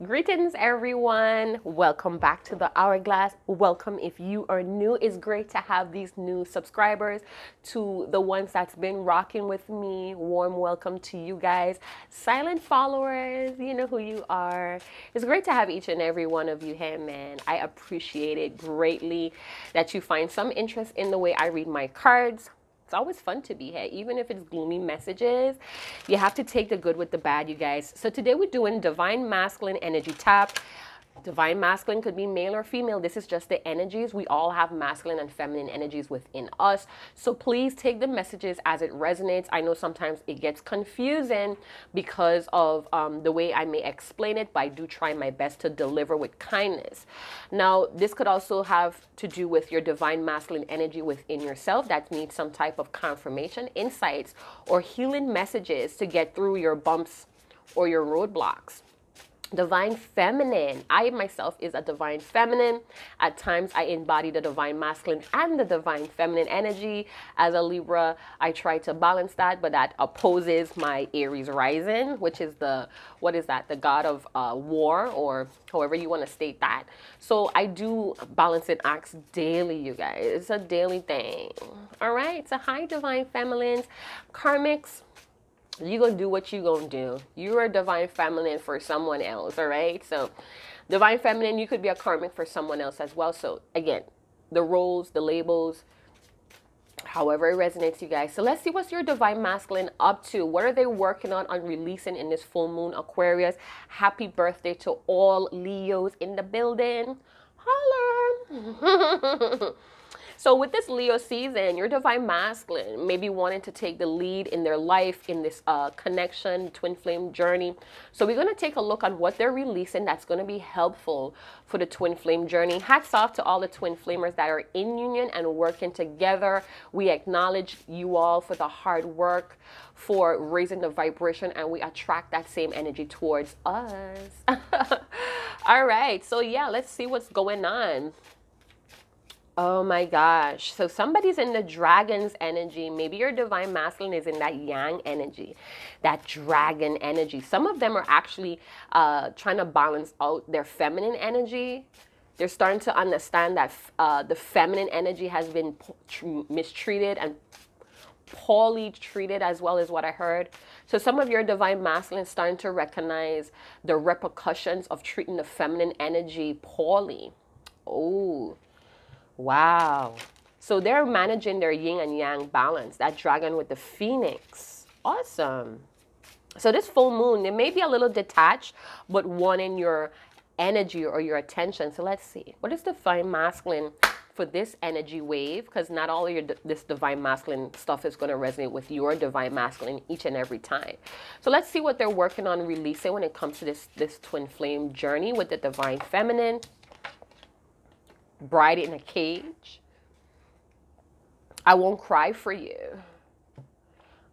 Greetings, everyone. Welcome back to the Hourglass. Welcome if you are new. It's great to have these new subscribers. To the ones that's been rocking with me, warm welcome to you guys. Silent followers, you know who you are. It's great to have each and every one of you here, man. I appreciate it greatly that you find some interest in the way I read my cards. It's always fun to be here, even if it's gloomy messages. You have to take the good with the bad, you guys. So today we're doing Divine Masculine Energy Tap. Divine Masculine could be male or female. This is just the energies. We all have masculine and feminine energies within us. So please take the messages as it resonates. I know sometimes it gets confusing because of the way I may explain it, but I do try my best to deliver with kindness. Now, this could also have to do with your divine masculine energy within yourself that needs some type of confirmation, insights, or healing messages to get through your bumps or your roadblocks. Divine feminine. I myself is a divine feminine. At times I embody the divine masculine and the divine feminine energy. As a Libra, I try to balance that, but that opposes my Aries rising, which is the, what is that? The god of war, or however you want to state that. So I do balance and acts daily, you guys. It's a daily thing. All right. So hi, divine feminines, karmics. You're going to do what you're going to do. You're a divine feminine for someone else, all right? So divine feminine, you could be a karmic for someone else as well. So again, the roles, the labels, however it resonates, you guys. So let's see what's your divine masculine up to. What are they working on releasing in this full moon, Aquarius? Happy birthday to all Leos in the building. Holler. So with this Leo season, your divine masculine may be wanting to take the lead in their life in this connection, twin flame journey. So we're going to take a look at what they're releasing that's going to be helpful for the twin flame journey. Hats off to all the twin flamers that are in union and working together. We acknowledge you all for the hard work, for raising the vibration, and we attract that same energy towards us. All right. So yeah, let's see what's going on. Oh my gosh. So somebody's in the dragon's energy. Maybe your divine masculine is in that yang energy, that dragon energy. Some of them are actually trying to balance out their feminine energy. They're starting to understand that the feminine energy has been mistreated and poorly treated as well, as what I heard. So some of your divine masculine is starting to recognize the repercussions of treating the feminine energy poorly. Oh. Wow. So they're managing their yin and yang balance, that dragon with the phoenix. Awesome. So this full moon, they may be a little detached, but wanting your energy or your attention. So let's see. What is divine masculine for this energy wave? Because not all of your this divine masculine stuff is going to resonate with your divine masculine each and every time. So let's see what they're working on releasing when it comes to this twin flame journey with the divine feminine. Bride in a cage. I won't cry for you.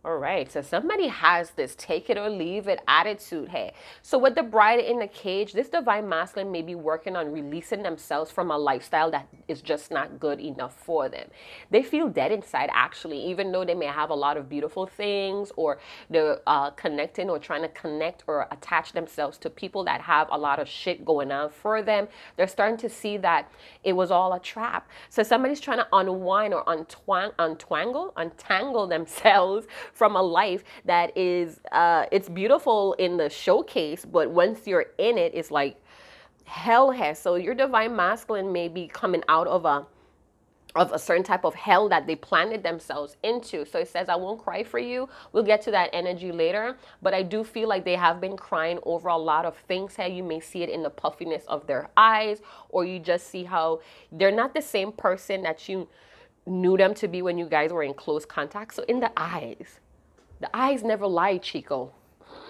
All right, so somebody has this take it or leave it attitude here. So with the bride in the cage, this divine masculine may be working on releasing themselves from a lifestyle that is just not good enough for them. They feel dead inside, actually, even though they may have a lot of beautiful things, or they're connecting or trying to connect or attach themselves to people that have a lot of shit going on for them. They're starting to see that it was all a trap. So somebody's trying to unwind or untangle themselves from a life that is, it's beautiful in the showcase, but once you're in it, it's like hell has. So your divine masculine may be coming out of a certain type of hell that they planted themselves into. So it says, I won't cry for you. We'll get to that energy later. But I do feel like they have been crying over a lot of things here. You may see it in the puffiness of their eyes, or you just see how they're not the same person that you knew them to be when you guys were in close contact. So in the eyes never lie, Chico.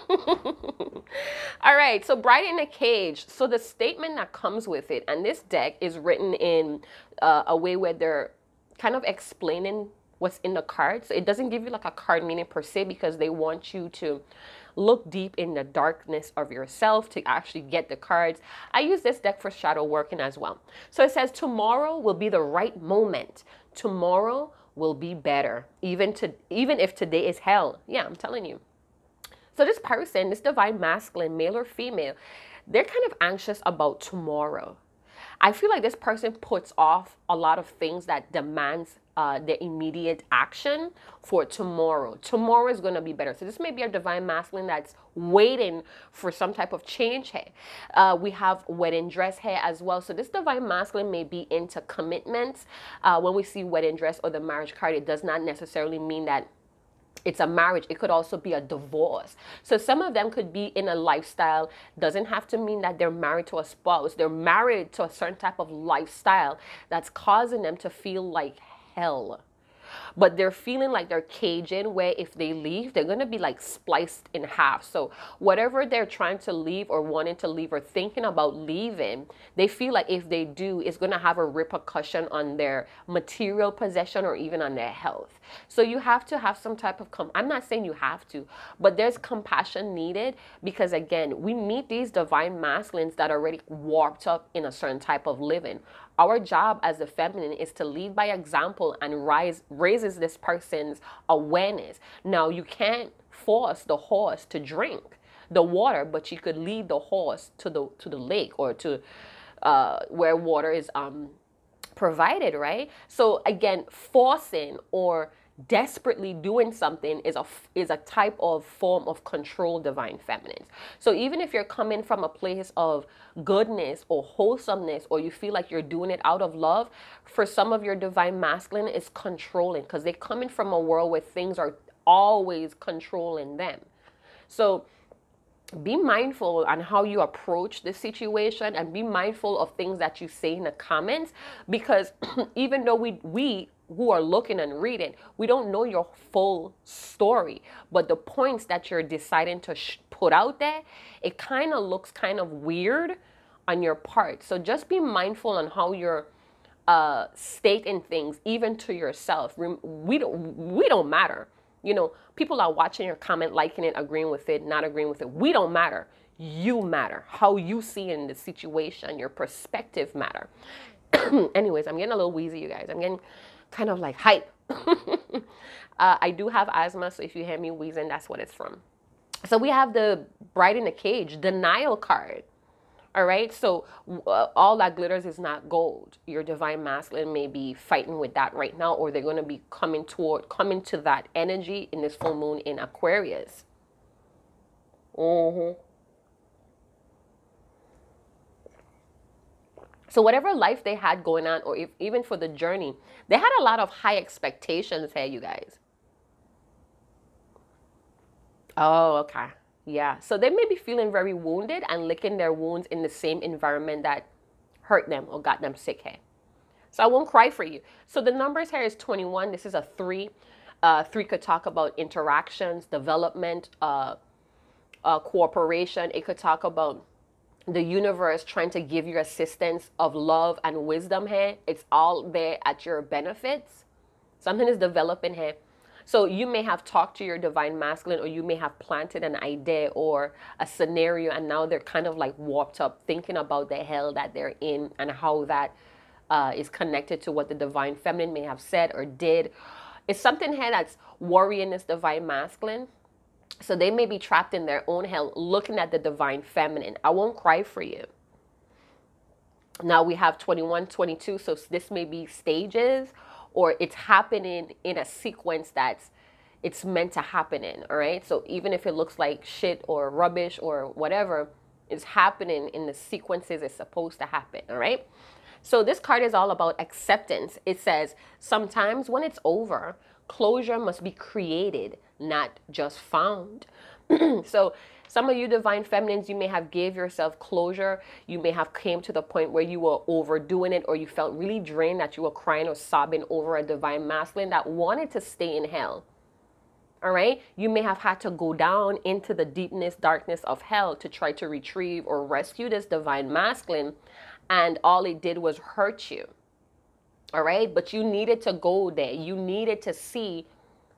All right, so bride in a cage. So the statement that comes with it, and this deck is written in a way where they're kind of explaining what's in the card. So it doesn't give you like a card meaning per se, because they want you to look deep in the darkness of yourself to actually get the cards. I use this deck for shadow working as well. So it says tomorrow will be the right moment. Tomorrow will be better, even if today is hell. Yeah, I'm telling you. So this person, this divine masculine, male or female, they're kind of anxious about tomorrow. I feel like this person puts off a lot of things that demands their immediate action for tomorrow. Tomorrow is going to be better. So this may be a divine masculine that's waiting for some type of change here. We have wedding dress here as well. So this divine masculine may be into commitments. When we see wedding dress or the marriage card, it does not necessarily mean that it's a marriage. It could also be a divorce. So some of them could be in a lifestyle. Doesn't have to mean that they're married to a spouse. They're married to a certain type of lifestyle that's causing them to feel like hell. But they're feeling like they're caged in, where if they leave, they're going to be like spliced in half. So whatever they're trying to leave or wanting to leave or thinking about leaving, they feel like if they do, it's going to have a repercussion on their material possession or even on their health. So you have to have some type of, I'm not saying you have to, but there's compassion needed, because again, we meet these divine masculines that are already warped up in a certain type of living. Our job as the feminine is to lead by example and raises this person's awareness. Now, you can't force the horse to drink the water, but you could lead the horse to the lake or to where water is provided, right? So again, forcing or desperately doing something is a type of form of control, divine feminines. So even if you're coming from a place of goodness or wholesomeness, or you feel like you're doing it out of love, for some of your divine masculine is controlling, because they're coming from a world where things are always controlling them. So be mindful on how you approach this situation, and be mindful of things that you say in the comments, because even though we who are looking and reading, we don't know your full story, but the points that you're deciding to put out there, it kind of looks kind of weird on your part. So just be mindful on how you're stating things, even to yourself. We don't matter. You know, people are watching your comment, liking it, agreeing with it, not agreeing with it. We don't matter. You matter. How you see in the situation, your perspective matter. Anyways, I'm getting a little wheezy, you guys. I'm getting kind of like hype. I do have asthma, so if you hear me wheezing, that's what it's from. So we have the Bride in the Cage, denial card. All right, so all that glitters is not gold. Your divine masculine may be fighting with that right now, or they're going to be coming to that energy in this full moon in Aquarius. So whatever life they had going on, or even for the journey, they had a lot of high expectations here, you guys. Oh, okay. Yeah. So they may be feeling very wounded and licking their wounds in the same environment that hurt them or got them sick here. So I won't cry for you. So the numbers here is 21. This is a 3. 3 could talk about interactions, development, cooperation. It could talk about the universe trying to give you assistance of love and wisdom here. It's all there at your benefits. Something is developing here. So you may have talked to your divine masculine, or you may have planted an idea or a scenario, and now they're kind of like warped up, thinking about the hell that they're in and how that is connected to what the divine feminine may have said or did. It's something here that's worrying this divine masculine. So they may be trapped in their own hell looking at the divine feminine. I won't cry for you. Now we have 21, 22. So this may be stages, or it's happening in a sequence that's it's meant to happen in. All right. So even if it looks like shit or rubbish or whatever, it's happening in the sequences it's supposed to happen. All right. So this card is all about acceptance. It says sometimes when it's over, closure must be created, not just found. So some of you divine feminines, you may have gave yourself closure. You may have came to the point where you were overdoing it, or you felt really drained that you were crying or sobbing over a divine masculine that wanted to stay in hell. All right. You may have had to go down into the deepness, darkness of hell to try to retrieve or rescue this divine masculine. And all it did was hurt you. All right. But you needed to go there. You needed to see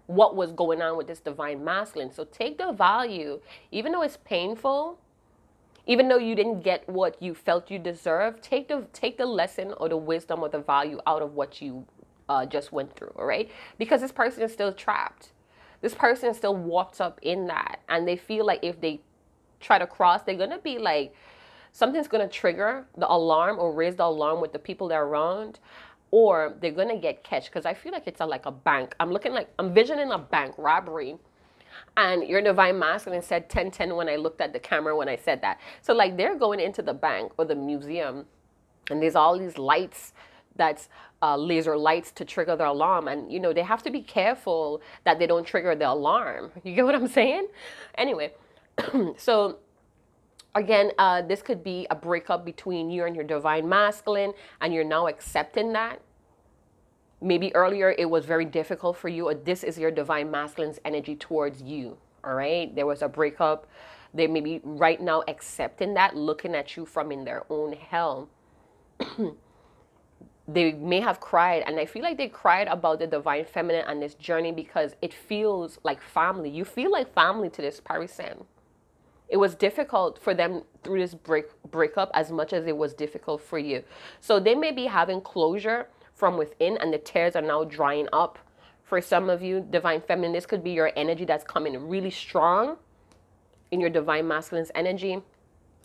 what was going on with this divine masculine. So take the value, even though it's painful, even though you didn't get what you felt you deserved, take the lesson or the wisdom or the value out of what you just went through. All right. Because this person is still trapped. this person still walks up in that, and they feel like if they try to cross, they're going to be like, something's going to trigger the alarm or raise the alarm with the people they're around, or they're going to get catch. Because I feel like it's like a bank. I'm visioning a bank robbery, and your divine masculine said 1010 when I looked at the camera when I said that. So like they're going into the bank or the museum, and there's all these lights that's laser lights to trigger the alarm, and you know they have to be careful that they don't trigger the alarm. You get what I'm saying? Anyway, so again, this could be a breakup between you and your divine masculine, and you're now accepting that. Maybe earlier it was very difficult for you, or this is your divine masculine's energy towards you. All right, there was a breakup. They may be right now accepting that, looking at you from in their own hell. They may have cried, and I feel like they cried about the divine feminine on this journey because it feels like family. You feel like family to this person. It was difficult for them through this breakup as much as it was difficult for you. So they may be having closure from within, and the tears are now drying up. For some of you, divine feminine, this could be your energy that's coming really strong in your divine masculine's energy.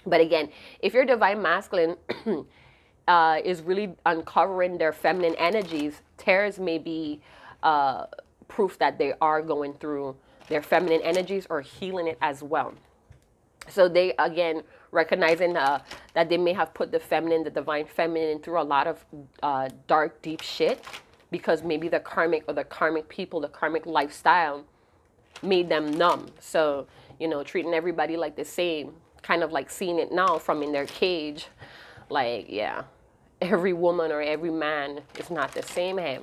But again, if your divine masculine is really uncovering their feminine energies, tears may be proof that they are going through their feminine energies or healing it as well. So they, again, recognizing that they may have put the feminine, the divine feminine, through a lot of dark, deep shit, because maybe the karmic or the karmic people, the karmic lifestyle made them numb. So, you know, treating everybody like the same, kind of like seeing it now from in their cage. Like, yeah, every woman or every man is not the same. Hey?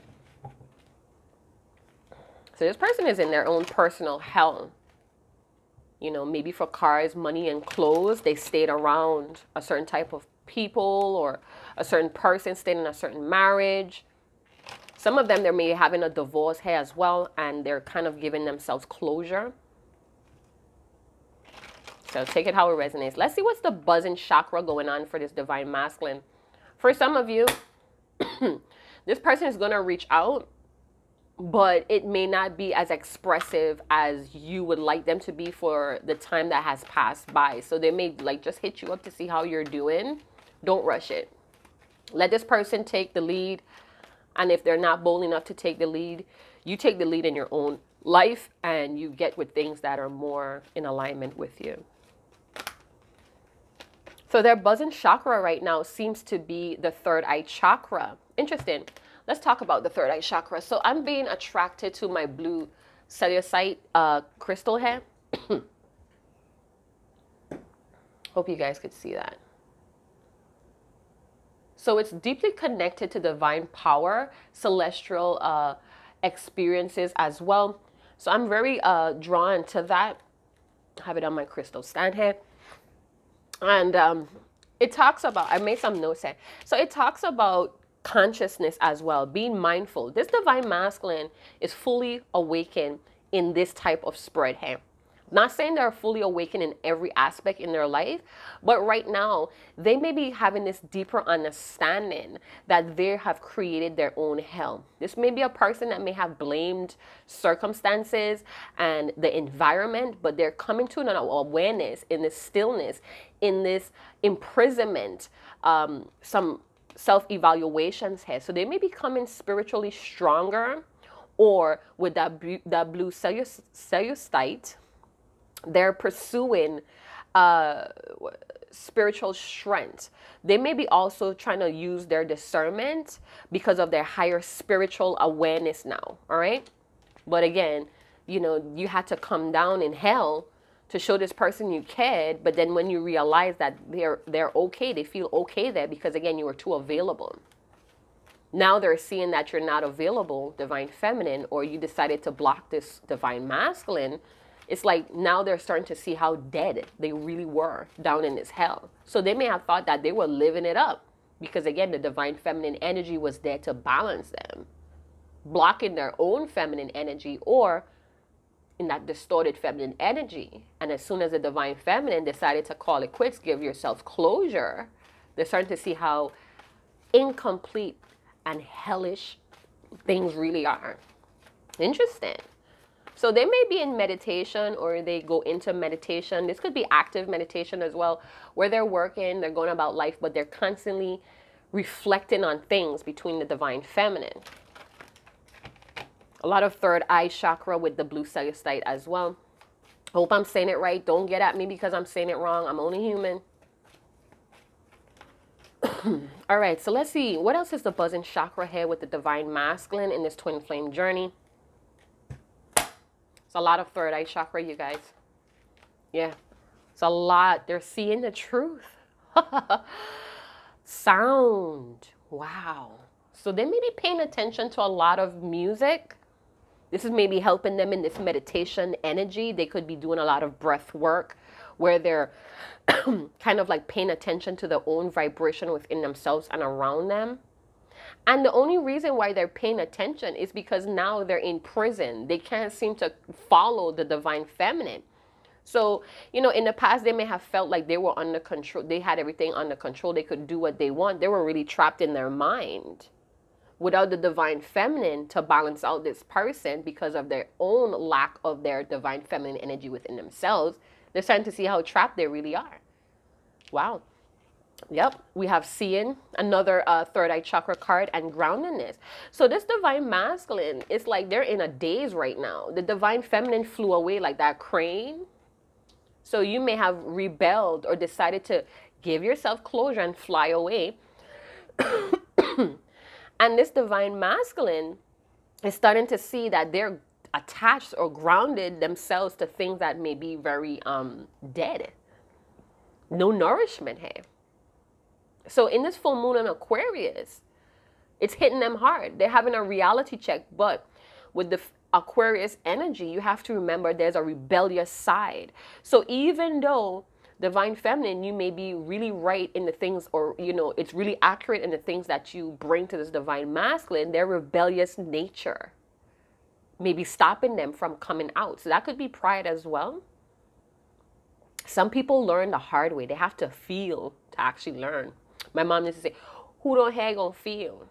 So this person is in their own personal hell. You know, maybe for cars, money, and clothes, they stayed around a certain type of people or a certain person, stayed in a certain marriage. Some of them, they may be having a divorce here as well, and they're kind of giving themselves closure. So take it how it resonates. Let's see what's the buzzing chakra going on for this divine masculine. For some of you, this person is going to reach out, but it may not be as expressive as you would like them to be for the time that has passed by. So they may like just hit you up to see how you're doing. Don't rush it. Let this person take the lead. And if they're not bold enough to take the lead, you take the lead in your own life and you get with things that are more in alignment with you. So their buzzing chakra right now seems to be the third eye chakra. Interesting. Let's talk about the third eye chakra. So I'm being attracted to my blue celluloid crystal here. Hope you guys could see that. So it's deeply connected to divine power, celestial experiences as well. So I'm very drawn to that. I have it on my crystal stand here. And it talks about, I made some notes here. So it talks about consciousness as well, being mindful. This divine masculine is fully awakened in this type of spread here. Not saying they're fully awakened in every aspect in their life, but right now they may be having this deeper understanding that they have created their own hell. This may be a person that may have blamed circumstances and the environment, but they're coming to an awareness in this stillness, in this imprisonment, some self-evaluations here. So they may be becoming spiritually stronger, or with that blue celluloid, they're pursuing spiritual strength. They may be also trying to use their discernment because of their higher spiritual awareness now, all right? But again, you know, you had to come down in hell to show this person you cared, but then when you realize that they're okay, they feel okay there because, again, you were too available. Now they're seeing that you're not available, divine feminine, or you decided to block this divine masculine. It's like now they're starting to see how dead they really were down in this hell. So they may have thought that they were living it up because, again, the divine feminine energy was there to balance them, blocking their own feminine energy or in that distorted feminine energy. And as soon as the divine feminine decided to call it quits, give yourself closure, they're starting to see how incomplete and hellish things really are. Interesting. So they may be in meditation or they go into meditation. This could be active meditation as well, where they're working, they're going about life, but they're constantly reflecting on things between the divine feminine. A lot of third eye chakra with the blue celestite as well. Hope I'm saying it right. Don't get at me because I'm saying it wrong. I'm only human. All right, so let's see. What else is the buzzing chakra here with the divine masculine in this twin flame journey? It's a lot of third eye chakra, you guys. Yeah, it's a lot. They're seeing the truth. Sound. Wow. So they may be paying attention to a lot of music. This is maybe helping them in this meditation energy. They could be doing a lot of breath work where they're kind of like paying attention to their own vibration within themselves and around them. And the only reason why they're paying attention is because now they're in prison. They can't seem to follow the divine feminine. So, you know, in the past, they may have felt like they were under control. They had everything under control. They could do what they want. They were really trapped in their mind without the divine feminine to balance out this person because of their own lack of their divine feminine energy within themselves. They're starting to see how trapped they really are. Wow. Yep, we have seeing, another third eye chakra card, and groundedness. So this divine masculine, it's like they're in a daze right now. The divine feminine flew away like that crane. So you may have rebelled or decided to give yourself closure and fly away. And this divine masculine is starting to see that they're attached or grounded themselves to things that may be very dead. No nourishment here. So in this full moon in Aquarius, it's hitting them hard. They're having a reality check. But with the Aquarius energy, you have to remember there's a rebellious side. So even though divine feminine, you may be really right in the things, or, you know, it's really accurate in the things that you bring to this divine masculine, their rebellious nature may be stopping them from coming out. So that could be pride as well. Some people learn the hard way. They have to feel to actually learn. My mom used to say, who don't have gonna feel?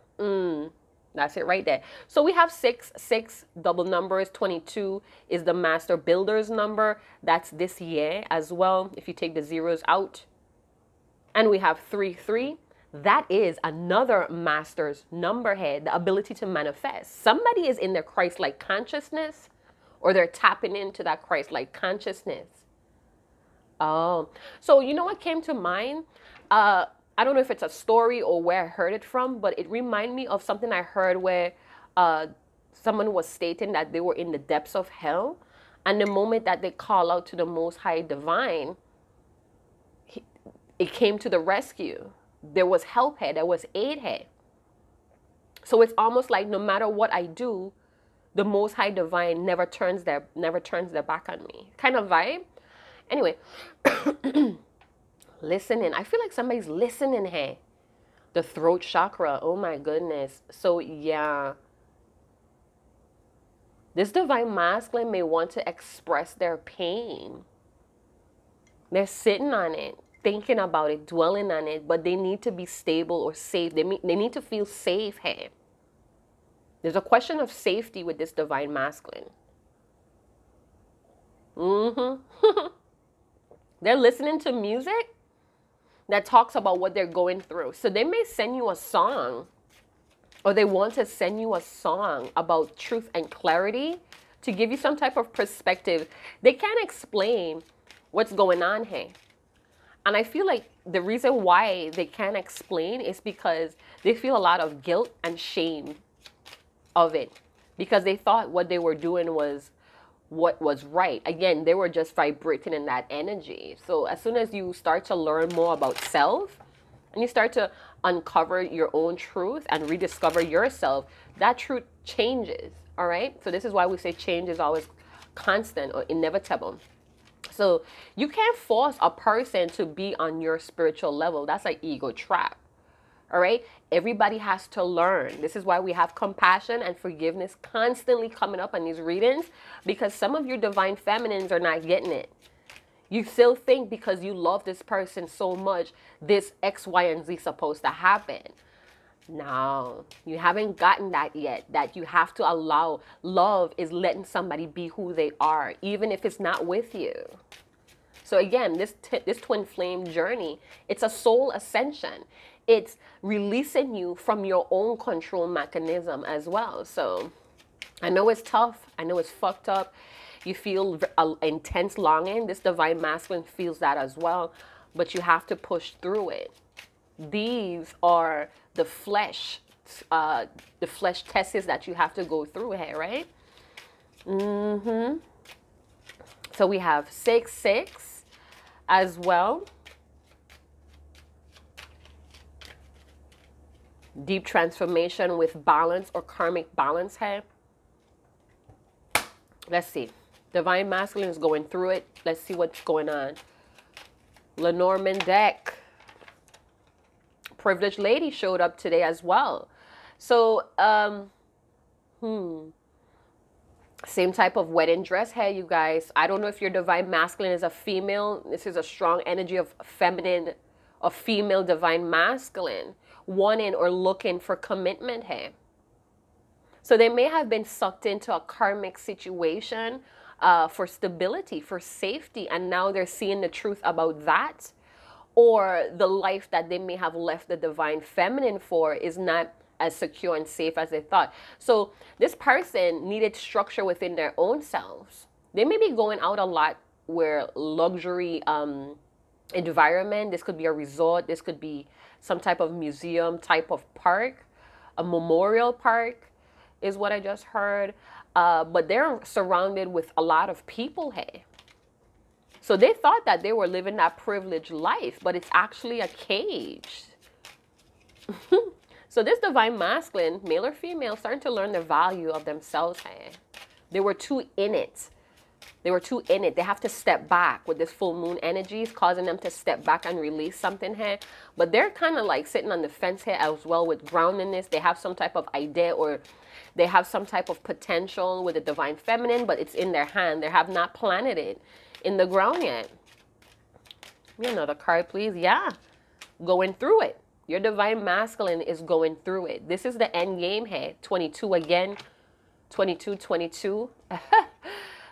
That's it right there. So we have 6 double numbers. 22 is the master builder's number. That's this year as well, if you take the zeros out. And we have 3. That is another master's number here, the ability to manifest. Somebody is in their Christ-like consciousness, or they're tapping into that Christ-like consciousness. Oh, so you know what came to mind? I don't know if it's a story or where I heard it from, but it reminded me of something I heard where someone was stating that they were in the depths of hell. And the moment that they call out to the Most High Divine, it came to the rescue. There was help here. There was aid here. So it's almost like no matter what I do, the Most High Divine never turns their back on me. Kind of vibe. Anyway. Listening. I feel like somebody's listening here. The throat chakra. Oh my goodness. So yeah. This divine masculine may want to express their pain. They're sitting on it, thinking about it, dwelling on it, but they need to be stable or safe. They need to feel safe here. There's a question of safety with this divine masculine. They're listening to music that talks about what they're going through. So they may send you a song, or they want to send you a song about truth and clarity to give you some type of perspective. They can't explain what's going on here. And I feel like the reason why they can't explain is because they feel a lot of guilt and shame of it, because they thought what they were doing was what was right. Again, they were just vibrating in that energy. So as soon as you start to learn more about self and you start to uncover your own truth and rediscover yourself, that truth changes. All right. So this is why we say change is always constant or inevitable. So you can't force a person to be on your spiritual level. That's an ego trap. All right. Everybody has to learn. This is why we have compassion and forgiveness constantly coming up on these readings, because some of your divine feminines are not getting it. You still think because you love this person so much, this X, Y, and Z is supposed to happen. No, you haven't gotten that yet. That you have to allow. Love is letting somebody be who they are, even if it's not with you. So again, this twin flame journey, it's a soul ascension. It's releasing you from your own control mechanism as well. So I know it's tough. I know it's fucked up. You feel intense longing. This divine masculine feels that as well, but you have to push through it. These are the flesh tests that you have to go through here, right? So we have 6 as well. Deep transformation with balance or karmic balance here. Let's see. Divine masculine is going through it. Let's see what's going on. Lenormand deck. Privileged lady showed up today as well. So, same type of wedding dress here, you guys. I don't know if your divine masculine is a female. This is a strong energy of feminine, of female divine masculine, wanting or looking for commitment here. So they may have been sucked into a karmic situation for stability, for safety, and now they're seeing the truth about that. Or the life that they may have left the divine feminine for is not as secure and safe as they thought. So this person needed structure within their own selves. They may be going out a lot where luxury environment. This could be a resort. This could be some type of museum type of park, a memorial park is what I just heard. But they're surrounded with a lot of people here. So they thought that they were living that privileged life, but it's actually a cage. So this divine masculine, male or female, starting to learn the value of themselves here. They were too in it. They were too in it. They have to step back with this full moon energies, causing them to step back and release something here. But they're kind of like sitting on the fence here as well with groundedness. They have some type of idea or they have some type of potential with the divine feminine, but it's in their hand. They have not planted it in the ground yet. Give me another card, please. Yeah, going through it. Your divine masculine is going through it. This is the end game here. 22 again. 22, 22.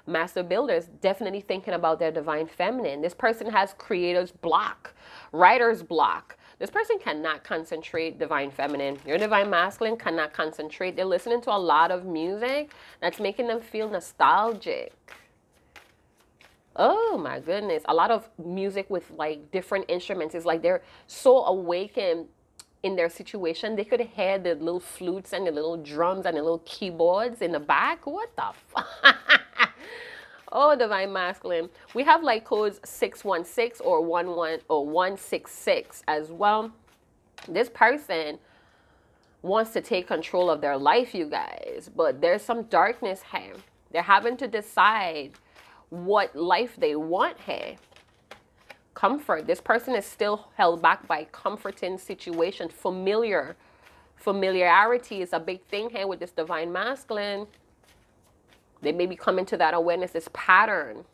Master builders definitely thinking about their divine feminine. This person has creator's block, writer's block. This person cannot concentrate, divine feminine. Your divine masculine cannot concentrate. They're listening to a lot of music that's making them feel nostalgic. Oh my goodness. A lot of music with like different instruments. It's like they're so awakened in their situation. They could hear the little flutes and the little drums and the little keyboards in the back. What the fuck? Oh, divine masculine. We have like codes 616 or 11 or 166 as well. This person wants to take control of their life, you guys, but there's some darkness here. They're having to decide what life they want here. Comfort. This person is still held back by comforting situations. Familiarity is a big thing here with this divine masculine. They may be coming to that awareness, this pattern.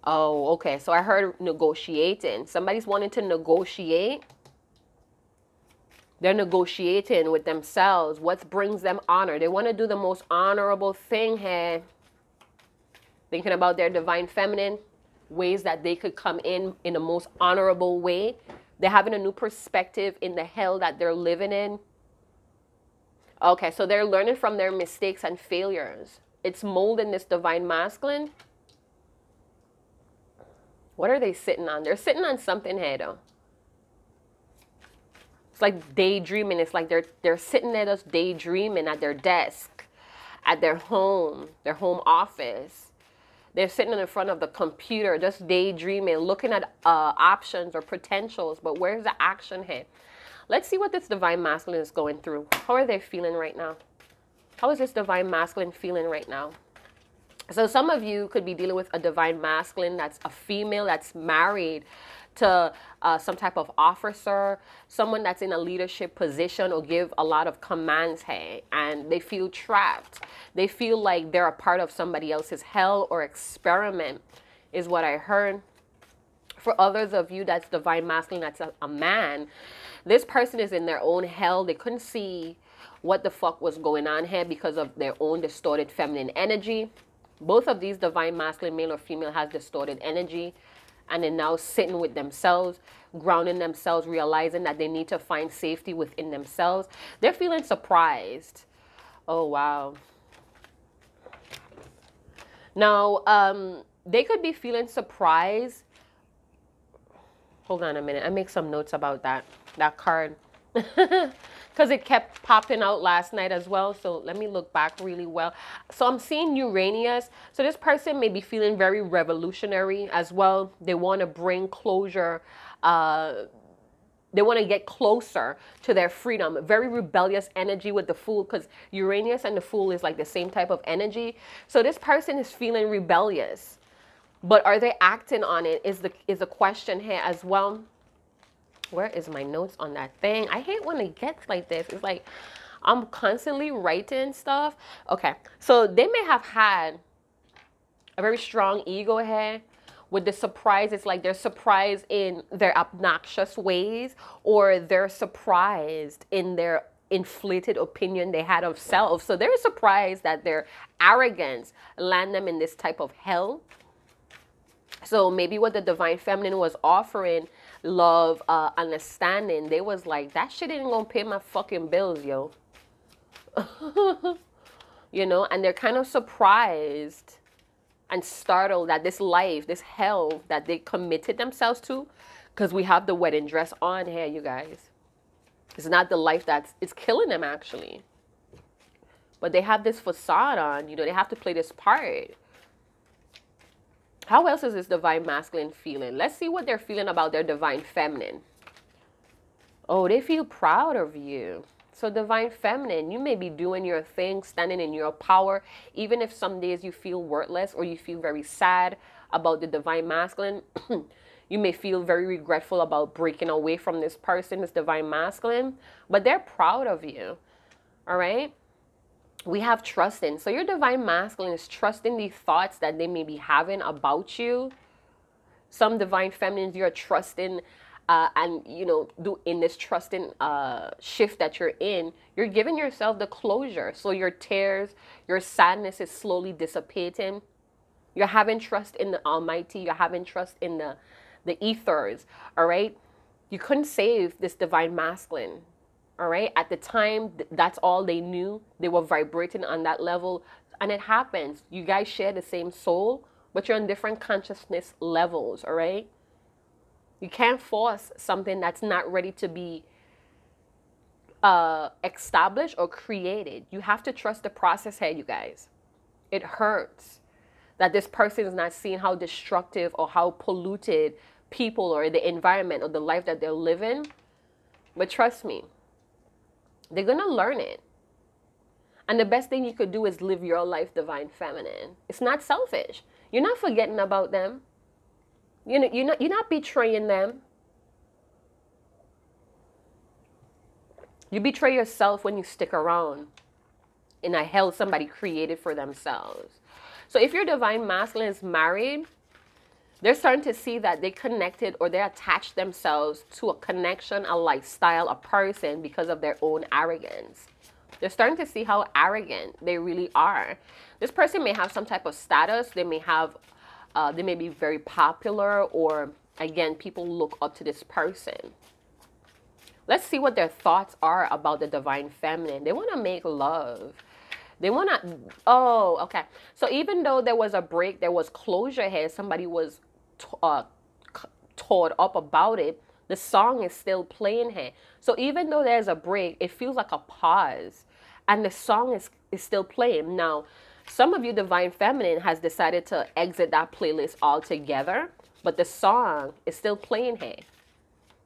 Oh, okay. So I heard negotiating. Somebody's wanting to negotiate. They're negotiating with themselves. What brings them honor? They want to do the most honorable thing here. Thinking about their divine feminine, ways that they could come in the most honorable way. They're having a new perspective in the hell that they're living in. Okay, so they're learning from their mistakes and failures. It's molding this divine masculine. What are they sitting on? They're sitting on something here, though. It's like daydreaming. It's like they're sitting there just daydreaming at their desk, at their home office. They're sitting in front of the computer, just daydreaming, looking at options or potentials. But where's the action here? Let's see what this divine masculine is going through. How are they feeling right now? How is this divine masculine feeling right now? So some of you could be dealing with a divine masculine that's a female that's married to some type of officer, someone that's in a leadership position or give a lot of commands here, and they feel trapped. They feel like they're a part of somebody else's hell or experiment is what I heard. For others of you, that's divine masculine, that's a man. This person is in their own hell. They couldn't see what the fuck was going on here because of their own distorted feminine energy. Both of these divine masculine, male or female, has distorted energy. And they're now sitting with themselves, grounding themselves, realizing that they need to find safety within themselves. They're feeling surprised. Oh, wow. Now, they could be feeling surprised. Hold on a minute. I make some notes about that card. Because it kept popping out last night as well. So let me look back really well. So I'm seeing Uranus. So this person may be feeling very revolutionary as well. They want to bring closure. They want to get closer to their freedom. Very rebellious energy with the Fool, because Uranus and the Fool is like the same type of energy. So this person is feeling rebellious. But are they acting on it is a question here as well. Where is my notes on that thing? I hate when it gets like this. It's like I'm constantly writing stuff. Okay, so they may have had a very strong ego here. With the surprise, it's like they're surprised in their obnoxious ways, or they're surprised in their inflated opinion they had of self. So they're surprised that their arrogance land them in this type of hell. So maybe what the divine feminine was offering, love, understanding, they was like, that shit ain't gonna pay my fucking bills, yo. You know, and they're kind of surprised and startled that this life, this hell that they committed themselves to, because we have the wedding dress on here, you guys. It's not the life it's killing them, actually. But they have this facade on, you know, they have to play this part. How else is this divine masculine feeling? Let's see what they're feeling about their divine feminine. Oh, they feel proud of you. So divine feminine, you may be doing your thing, standing in your power, even if some days you feel worthless or you feel very sad about the divine masculine. You may feel very regretful about breaking away from this person, this divine masculine, but they're proud of you. All right? We have trusting. So your divine masculine is trusting the thoughts that they may be having about you. Some divine feminines, you're trusting, and you know, in this trusting shift that you're in, you're giving yourself the closure. So your tears, your sadness is slowly dissipating. You're having trust in the Almighty. You're having trust in the ethers. All right. You couldn't save this divine masculine. All right. At the time, that's all they knew. They were vibrating on that level. And it happens. You guys share the same soul, but you're on different consciousness levels. All right. You can't force something that's not ready to be established or created. You have to trust the process here, you guys. It hurts that this person is not seeing how destructive or how polluted people or the environment or the life that they're living. But trust me, they're going to learn it. And the best thing you could do is live your life divine feminine. It's not selfish. You're not forgetting about them. You're not betraying them. You betray yourself when you stick around in a hell somebody created for themselves. So if your divine masculine is married, they're starting to see that they connected or they attached themselves to a connection, a lifestyle, a person because of their own arrogance. They're starting to see how arrogant they really are. This person may have some type of status. They may have, they may be very popular, or again, people look up to this person. Let's see what their thoughts are about the divine feminine. They want to make love. They want to, oh, okay. So even though there was a break, there was closure here, somebody was taught up about it, the song is still playing here. So even though there's a break, it feels like a pause. And the song is still playing. Now, some of you divine feminine has decided to exit that playlist altogether, but the song is still playing here.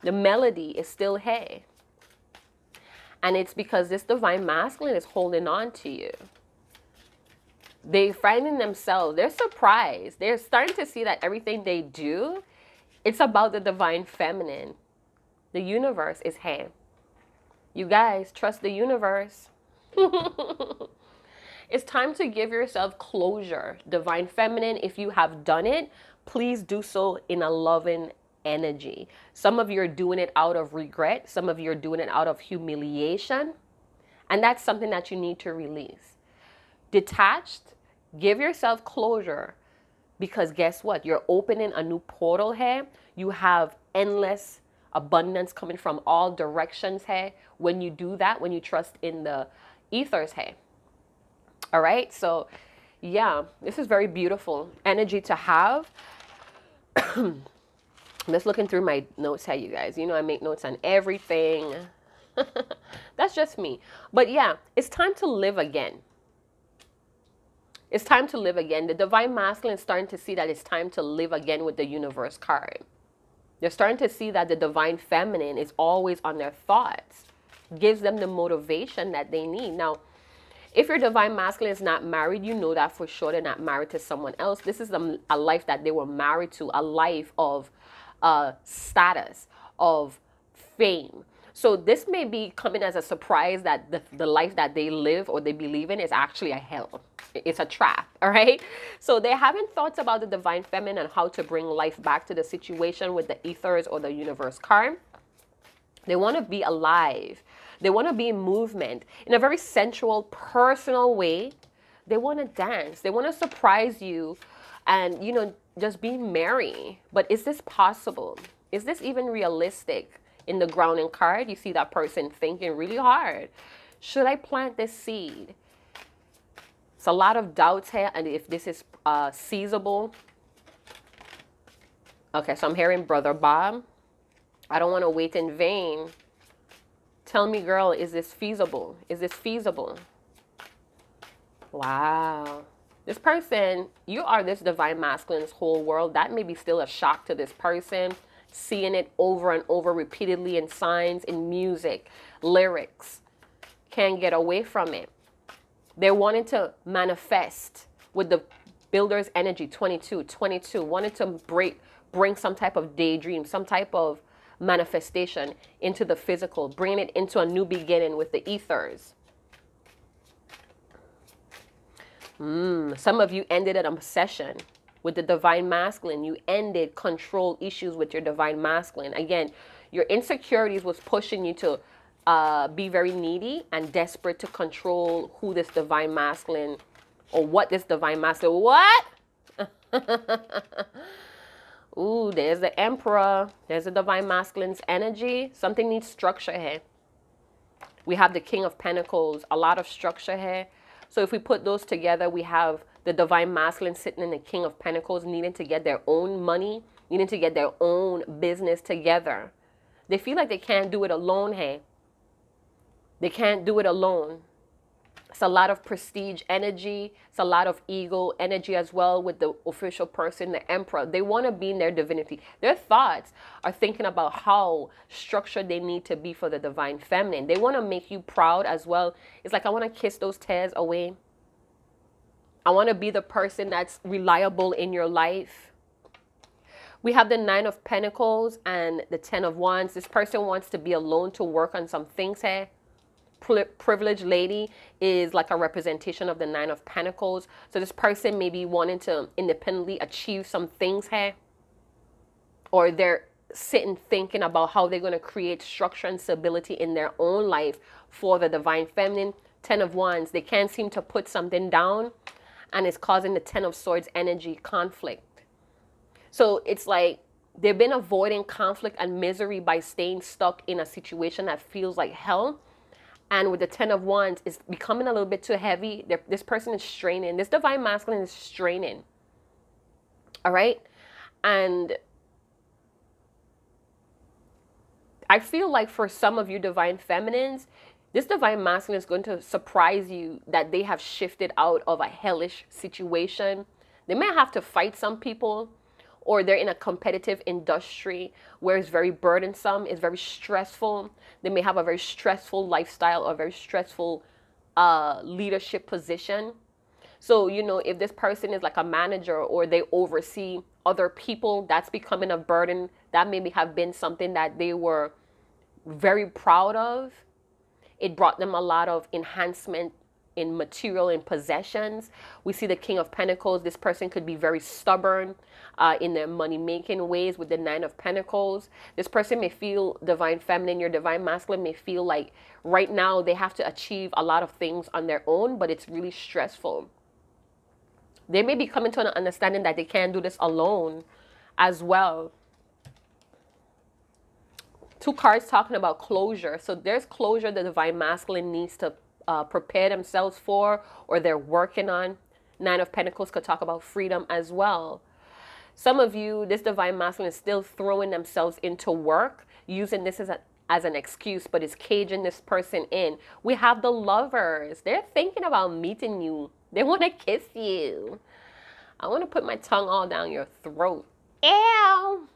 The melody is still here. And it's because this divine masculine is holding on to you. They're finding themselves, they're surprised. They're starting to see that everything they do, it's about the divine feminine. The universe is here. You guys, trust the universe. It's time to give yourself closure. Divine feminine, if you have done it, please do so in a loving energy. Some of you are doing it out of regret. Some of you are doing it out of humiliation. And that's something that you need to release. Detached, give yourself closure, because guess what? You're opening a new portal here. You have endless abundance coming from all directions here when you do that, when you trust in the ethers here. All right, so yeah, this is very beautiful energy to have. I'm just looking through my notes here, you guys. You know, I make notes on everything. That's just me. But yeah, it's time to live again. It's time to live again. The divine masculine is starting to see that it's time to live again with the universe card. They're starting to see that the divine feminine is always on their thoughts. Gives them the motivation that they need. Now, if your divine masculine is not married, you know that for sure. They're not married to someone else. This is a life that they were married to, a life of status, of fame. So this may be coming as a surprise that the life that they live or they believe in is actually a hell. It's a trap, all right? So they're having thoughts about the divine feminine and how to bring life back to the situation with the ethers or the universe card. They want to be alive. They want to be in movement in a very sensual, personal way. They want to dance. They want to surprise you and, you know, just be merry. But is this possible? Is this even realistic? In the grounding card, you see that person thinking really hard. Should I plant this seed? It's a lot of doubts here, and if this is feasible. Okay, so I'm hearing Brother Bob. I don't want to wait in vain. Tell me, girl, is this feasible? Is this feasible? Wow. This person, you are this divine masculine's whole world. That may be still a shock to this person. Seeing it over and over repeatedly in signs, in music, lyrics. Can't get away from it. They wanted to manifest with the builder's energy, 22, wanted to bring some type of daydream, some type of manifestation into the physical, bringing it into a new beginning with the ethers. Some of you ended an obsession with the divine masculine. You ended control issues with your divine masculine. Again, your insecurities was pushing you to be very needy and desperate to control who this divine masculine or what this divine masculine. What? Ooh, there's the emperor. There's the divine masculine's energy. Something needs structure here. We have the king of pentacles, a lot of structure here. So if we put those together, we have the divine masculine sitting in the king of pentacles, needing to get their own money, needing to get their own business together. They feel like they can't do it alone, hey. They can't do it alone. It's a lot of prestige energy. It's a lot of ego energy as well with the official person, the emperor. They want to be in their divinity. Their thoughts are thinking about how structured they need to be for the divine feminine. They want to make you proud as well. It's like, I want to kiss those tears away. I want to be the person that's reliable in your life. We have the 9 of Pentacles and the 10 of Wands. This person wants to be alone to work on some things here. Privileged lady is like a representation of the 9 of Pentacles. So this person may be wanting to independently achieve some things here. Or they're sitting thinking about how they're going to create structure and stability in their own life for the divine feminine. 10 of Wands, they can't seem to put something down. And it's causing the 10 of Swords energy conflict. So it's like they've been avoiding conflict and misery by staying stuck in a situation that feels like hell. And with the 10 of Wands, it's becoming a little bit too heavy. This person is straining. This divine masculine is straining. All right? And I feel like for some of you divine feminines, this divine masculine is going to surprise you that they have shifted out of a hellish situation. They may have to fight some people, or they're in a competitive industry where it's very burdensome, it's very stressful. They may have a very stressful lifestyle or a very stressful leadership position. So, you know, if this person is like a manager or they oversee other people, that's becoming a burden. That maybe have been something that they were very proud of. It brought them a lot of enhancement in material and possessions. We see the King of Pentacles. This person could be very stubborn in their money making ways with the Nine of Pentacles. This person may feel divine feminine. Your divine masculine may feel like right now they have to achieve a lot of things on their own, but it's really stressful. They may be coming to an understanding that they can't do this alone as well. Two cards talking about closure. So there's closure the divine masculine needs to prepare themselves for, or they're working on. Nine of Pentacles could talk about freedom as well. Some of you, this divine masculine is still throwing themselves into work, using this as an excuse, but it's caging this person in. We have the Lovers. They're thinking about meeting you. They want to kiss you. I want to put my tongue all down your throat. Ew.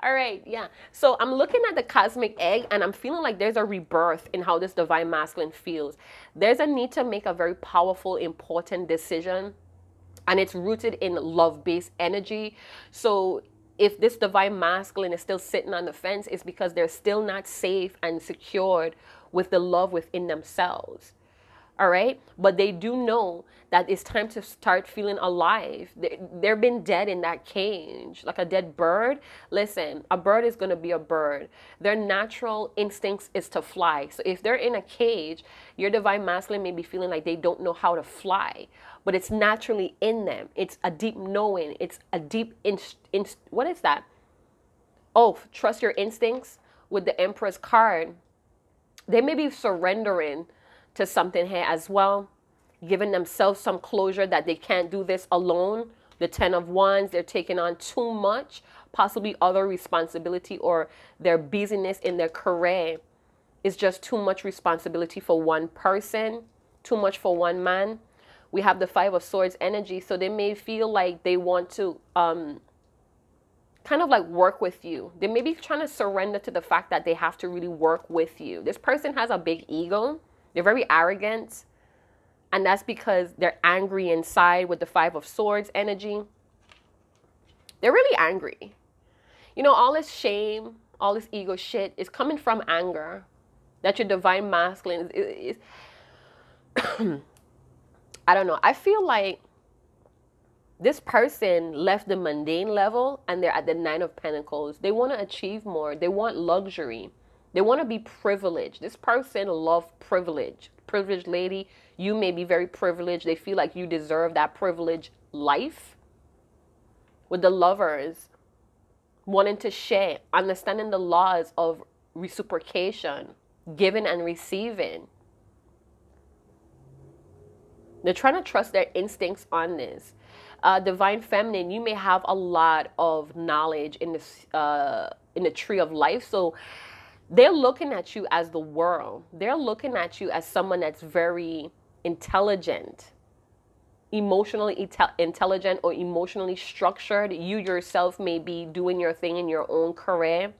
All right, yeah. So I'm looking at the cosmic egg and I'm feeling like there's a rebirth in how this divine masculine feels. There's a need to make a very powerful, important decision, and it's rooted in love-based energy. So if this divine masculine is still sitting on the fence, it's because they're still not safe and secured with the love within themselves. All right. But they do know that it's time to start feeling alive. They've been dead in that cage, like a dead bird. Listen, a bird is going to be a bird. Their natural instincts is to fly. So if they're in a cage, your divine masculine may be feeling like they don't know how to fly, but it's naturally in them. It's a deep knowing. It's a deep, what is that? Oh, trust your instincts with the Empress card. They may be surrendering to something here as well, giving themselves some closure that they can't do this alone. The Ten of Wands, they're taking on too much, possibly other responsibility, or their busyness in their career is just too much responsibility for one person, too much for one man. We have the Five of Swords energy, so they may feel like they want to kind of like work with you. They may be trying to surrender to the fact that they have to really work with you. This person has a big ego. They're very arrogant, and that's because they're angry inside with the Five of Swords energy. They're really angry. You know, all this shame, all this ego shit is coming from anger. That your divine masculine is I don't know. I feel like this person left the mundane level and they're at the Nine of Pentacles. They want to achieve more. They want luxury. They want to be privileged. This person loves privilege. Privileged lady, you may be very privileged. They feel like you deserve that privileged life. With the Lovers, wanting to share, understanding the laws of reciprocation, giving and receiving. They're trying to trust their instincts on this. Divine feminine, you may have a lot of knowledge in this in the tree of life. So they're looking at you as the world. They're looking at you as someone that's very intelligent, emotionally intelligent or emotionally structured. You yourself may be doing your thing in your own career,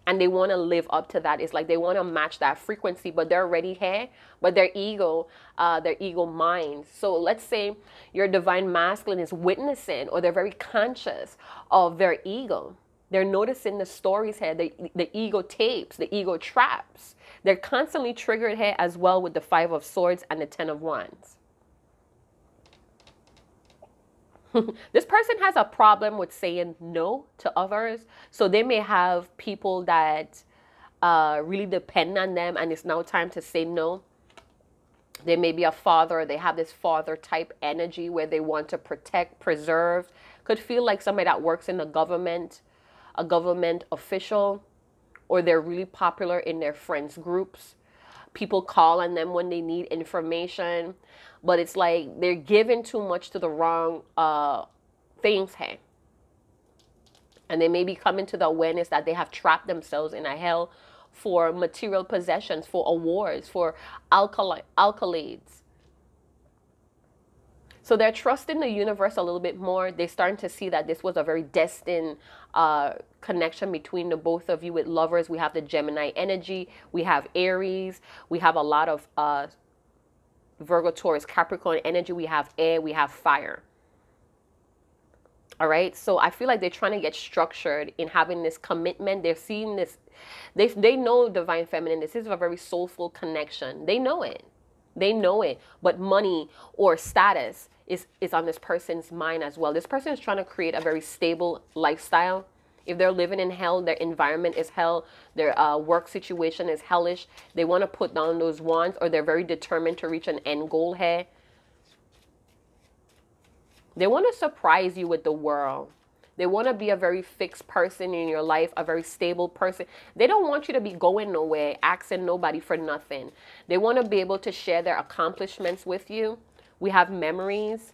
and they want to live up to that. It's like they want to match that frequency, but they're already here, but their ego mind. So let's say your divine masculine is witnessing, or they're very conscious of their ego. They're noticing the stories here, the ego tapes, the ego traps. They're constantly triggered here as well with the Five of Swords and the Ten of Wands. This person has a problem with saying no to others. So they may have people that really depend on them, and it's now time to say no. They may be a father. They have this father type energy where they want to protect, preserve. Could feel like somebody that works in the government, a government official, or they're really popular in their friends groups. People call on them when they need information, but it's like they're giving too much to the wrong things here. And they may be coming to the awareness that they have trapped themselves in a hell for material possessions, for awards, for accolades. So they're trusting the universe a little bit more. They're starting to see that this was a very destined connection between the both of you. With Lovers, we have the Gemini energy. We have Aries. We have a lot of Virgo, Taurus, Capricorn energy. We have air. We have fire. All right. So I feel like they're trying to get structured in having this commitment. They're seeing this. They know divine feminine. This is a very soulful connection. They know it. They know it. But money or status is on this person's mind as well. This person is trying to create a very stable lifestyle. If they're living in hell, their environment is hell, their work situation is hellish, they want to put down those wands, or they're very determined to reach an end goal here. They want to surprise you with the world. They want to be a very fixed person in your life, a very stable person. They don't want you to be going nowhere, asking nobody for nothing. They want to be able to share their accomplishments with you. We have memories.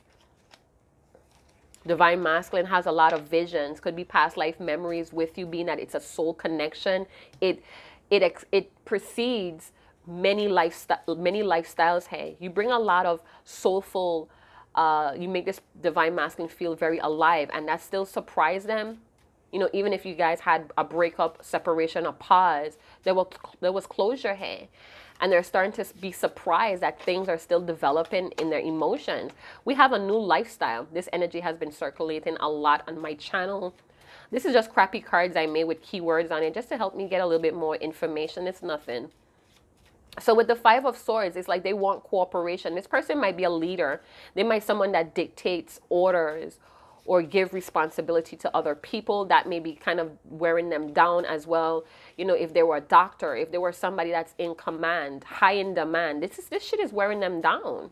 Divine Masculine has a lot of visions. Could be past life memories with you, being that it's a soul connection. It precedes many lifestyles. Hey, you bring a lot of soulful. You make this Divine Masculine feel very alive, and that still surprised them. You know, even if you guys had a breakup, separation, a pause, there was closure here. And they're starting to be surprised that things are still developing in their emotions. We have a new lifestyle. This energy has been circulating a lot on my channel. This is just crappy cards I made with keywords on it just to help me get a little bit more information. It's nothing. So with the Five of Swords, it's like they want cooperation. This person might be a leader. They might be someone that dictates orders or give responsibility to other people. That may be kind of wearing them down as well. You know, if they were a doctor, if they were somebody that's in command, high in demand, this shit is wearing them down.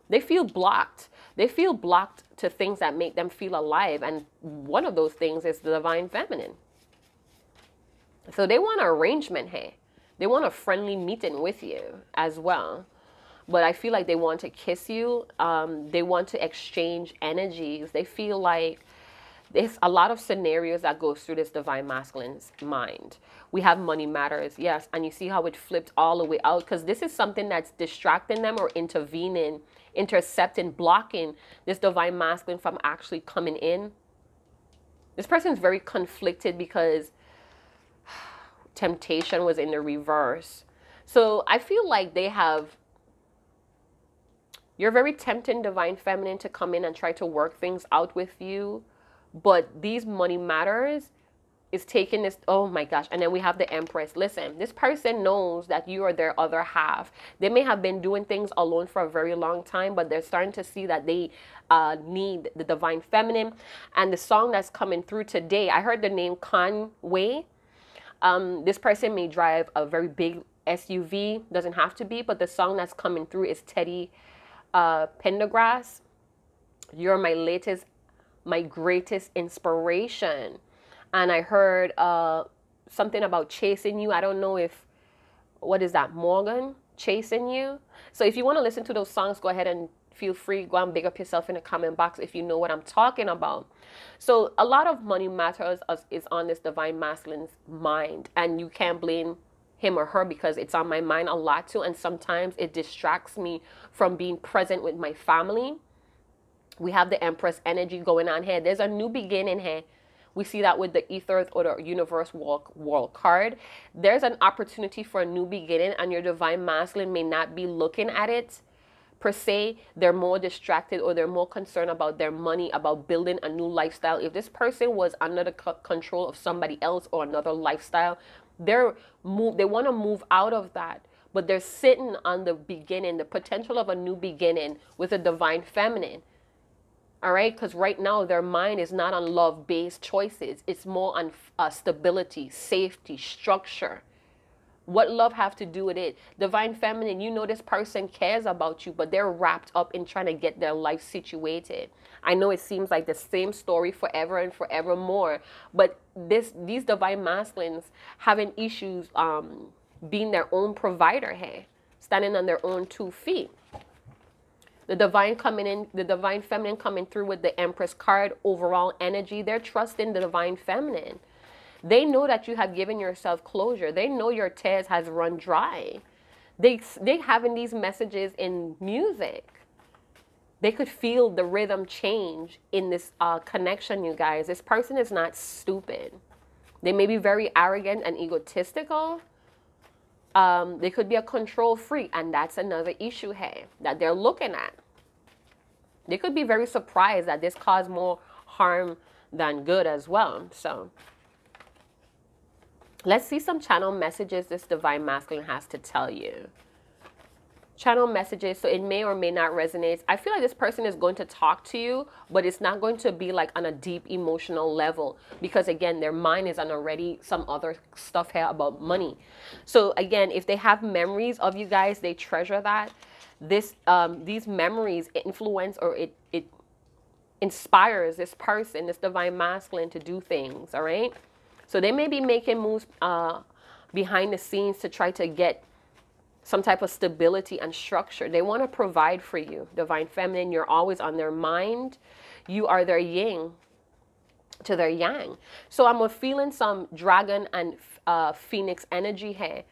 They feel blocked. They feel blocked to things that make them feel alive. And one of those things is the Divine Feminine. So they want an arrangement here. They want a friendly meeting with you as well. But I feel like they want to kiss you. They want to exchange energies. They feel like there's a lot of scenarios that goes through this Divine Masculine's mind. We have money matters, yes. And you see how it flipped all the way out, because this is something that's distracting them or intervening, intercepting, blocking this Divine Masculine from actually coming in. This person's very conflicted because temptation was in the reverse. So I feel like they have... You're very tempting, Divine Feminine, to come in and try to work things out with you. But these money matters is taking this... Oh my gosh. And then we have the Empress. Listen, this person knows that you are their other half. They may have been doing things alone for a very long time, but they're starting to see that they need the Divine Feminine. And the song that's coming through today, I heard the name Conway. This person may drive a very big SUV. Doesn't have to be. But the song that's coming through is Teddy Pendergrass. You're my greatest inspiration. And I heard something about chasing you. I don't know if, what is that, Morgan? Chasing you. So if you want to listen to those songs, go ahead and feel free. Go and big up yourself in the comment box if you know what I'm talking about. So a lot of money matters is on this Divine Masculine's mind. And you can't blame him or her, because it's on my mind a lot too. And sometimes it distracts me from being present with my family. We have the Empress energy going on here. There's a new beginning here. We see that with the Ether or the Universe World card. There's an opportunity for a new beginning, and your Divine Masculine may not be looking at it per se. They're more distracted, or they're more concerned about their money, about building a new lifestyle. If this person was under the control of somebody else or another lifestyle, they want to move out of that. But they're sitting on the beginning, the potential of a new beginning with a Divine Feminine. All right, because right now their mind is not on love-based choices. It's more on stability, safety, structure. What love have to do with it? Divine Feminine, you know this person cares about you, but they're wrapped up in trying to get their life situated. I know it seems like the same story forever and forevermore, but these Divine Masculines having issues being their own provider here, standing on their own 2 feet. The Divine Feminine coming through with the Empress card, overall energy. They're trusting the Divine Feminine. They know that you have given yourself closure. They know your tears has run dry. They having these messages in music. They could feel the rhythm change in this connection, you guys. This person is not stupid. They may be very arrogant and egotistical. They could be a control freak, and that's another issue here that they're looking at. They could be very surprised that this caused more harm than good as well. So let's see some channel messages this Divine Masculine has to tell you. channel messages, so it may or may not resonate. I feel like this person is going to talk to you, but it's not going to be like on a deep emotional level, because again, their mind is on already some other stuff here about money. So again, if they have memories of you guys, they treasure that. These memories influence, or it inspires this person, this divine masculine, to do things. All right, so they may be making moves behind the scenes to try to get some type of stability and structure. They want to provide for you, divine feminine. You're always on their mind. You are their yin to their yang. So I'm feeling some dragon and phoenix energy here.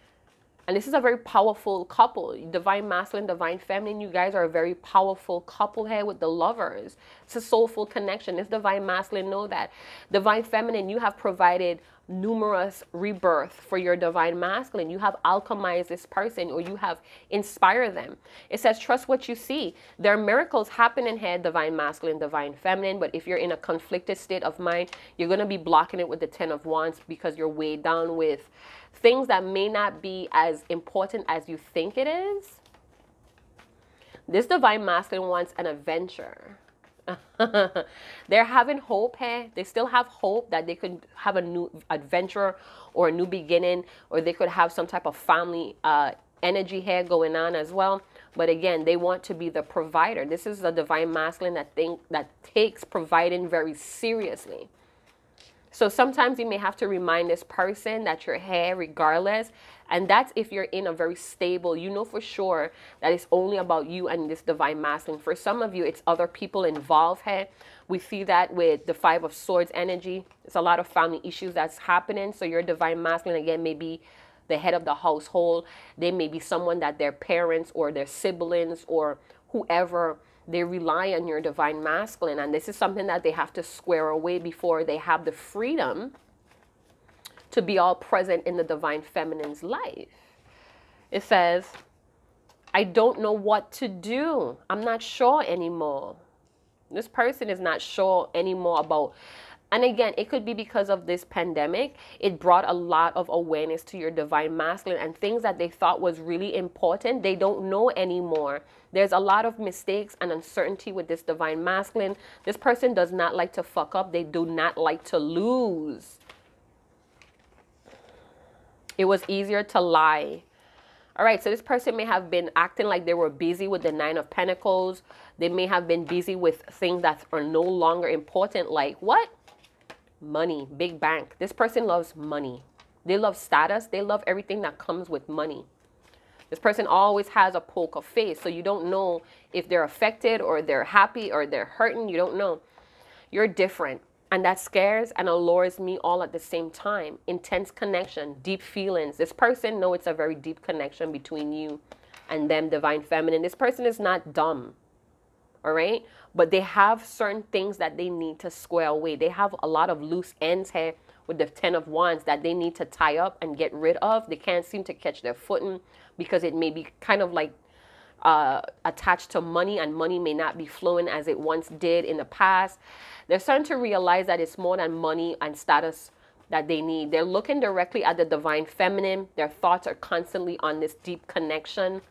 And this is a very powerful couple. Divine masculine, divine feminine. You guys are a very powerful couple here with the lovers. It's a soulful connection. This divine masculine, know that. Divine feminine, you have provided numerous rebirth for your divine masculine. You have alchemized this person, or you have inspired them. It says, trust what you see. There are miracles happening here, divine masculine, divine feminine. But if you're in a conflicted state of mind, you're going to be blocking it with the 10 of Wands, because you're weighed down with things that may not be as important as you think it is. This divine masculine wants an adventure. They're having hope here. They still have hope that they could have a new adventure or a new beginning, or they could have some type of family energy here going on as well. But again, they want to be the provider. This is the divine masculine that takes providing very seriously. So sometimes you may have to remind this person that you're here regardless. And that's if you're in a very stable, you know for sure that it's only about you and this divine masculine. For some of you, it's other people involved here. We see that with the 5 of Swords energy. It's a lot of family issues that's happening. So your divine masculine, again, may be the head of the household. They may be someone that their parents or their siblings or whoever, they rely on your divine masculine. And this is something that they have to square away before they have the freedom to be all present in the divine feminine's life. It says, I don't know what to do. I'm not sure anymore. This person is not sure anymore about, and again, it could be because of this pandemic. It brought a lot of awareness to your divine masculine, and things that they thought was really important, they don't know anymore. There's a lot of mistakes and uncertainty with this divine masculine. This person does not like to fuck up. They do not like to lose. It was easier to lie. All right, so this person may have been acting like they were busy with the 9 of Pentacles. They may have been busy with things that are no longer important, like what? Money, big bank. This person loves money. They love status. They love everything that comes with money. This person always has a poker face, so you don't know if they're affected or they're happy or they're hurting. You don't know. You're different. And that scares and allures me all at the same time. Intense connection, deep feelings. This person knows it's a very deep connection between you and them, divine feminine. This person is not dumb, all right? But they have certain things that they need to square away. They have a lot of loose ends here with the 10 of Wands that they need to tie up and get rid of. They can't seem to catch their footing because it may be kind of like attached to money, and money may not be flowing as it once did in the past. They're starting to realize that it's more than money and status that they need. They're looking directly at the divine feminine. Their thoughts are constantly on this deep connection